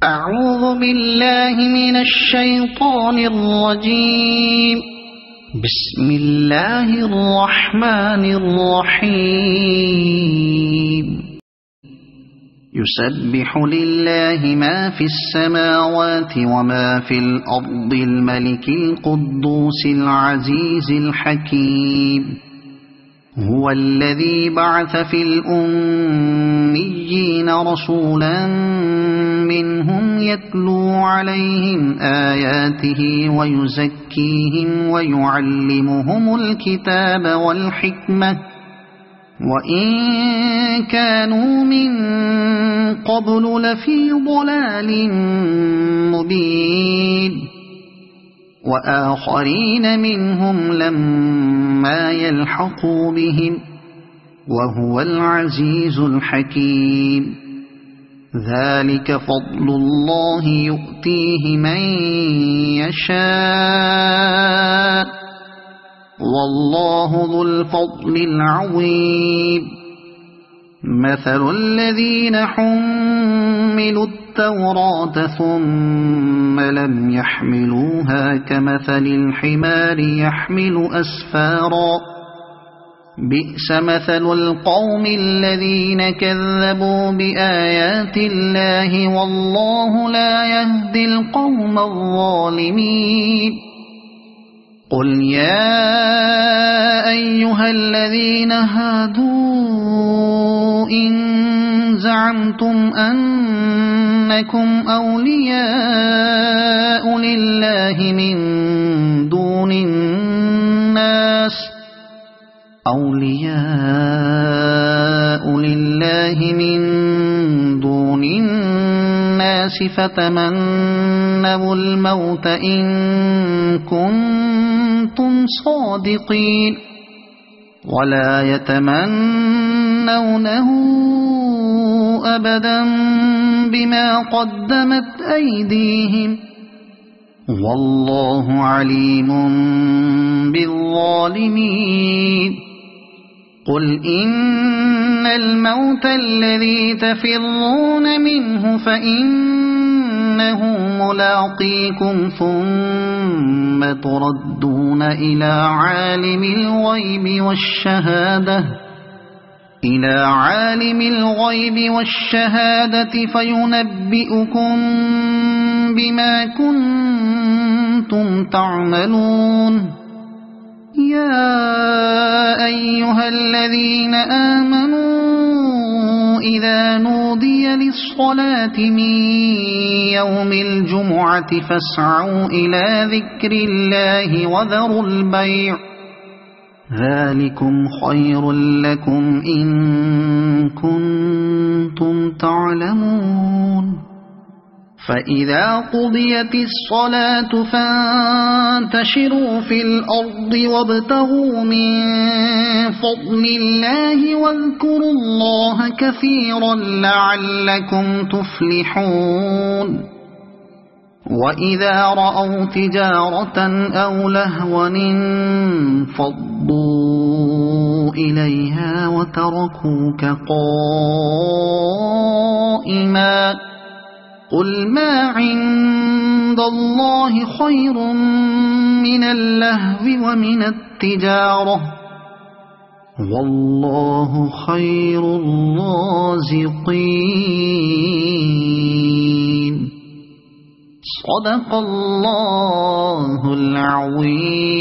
أعوذ بالله من الشيطان الرجيم. بسم الله الرحمن الرحيم. يسبح لله ما في السماوات وما في الأرض الملك القدوس العزيز الحكيم. هو الذي بعث في الأميين رسولا منهم يتلو عليهم آياته ويزكيهم ويعلمهم الكتاب والحكمة وإن كانوا من قبل لفي ضلال مبين. وآخرين منهم لما يلحقوا بهم وهو العزيز الحكيم. ذلك فضل الله يؤتيه من يشاء والله ذو الفضل العظيم. مثل الذين حملوا التوراة ثم لم يحملوها كمثل الحمار يحمل أسفارا بئس مثل القوم الذين كذبوا بآيات الله والله لا يهدي القوم الظالمين. قل يا أيها الذين هادوا إن زعمتم أنكم أولياء لله من دون الناس فتمنوا الموت إن كنتم صادقين ولا يتمنونه أبدا بما قدمت أيديهم والله عليم بالظالمين. قل إن الموت الذي تفرون منه فإنه ملاقيكم ثم تردون إلى عالم الغيب والشهادة فينبئكم بما كنتم تعملون. يا أيها الذين آمنوا إذا نودي للصلاة من يوم الجمعة فاسعوا إلى ذكر الله وذروا البيع ذلكم خير لكم إن كنتم تعلمون. فإذا قضيت الصلاة فانتشروا في الأرض وابتغوا من فضل الله واذكروا الله كثيرا لعلكم تفلحون. وإذا رأوا تجارة أو لهوا انفضوا إليها وتركوك قائما قل ما عند الله خير من اللهو ومن التجارة والله خير الرازقين. صدق الله العظيم.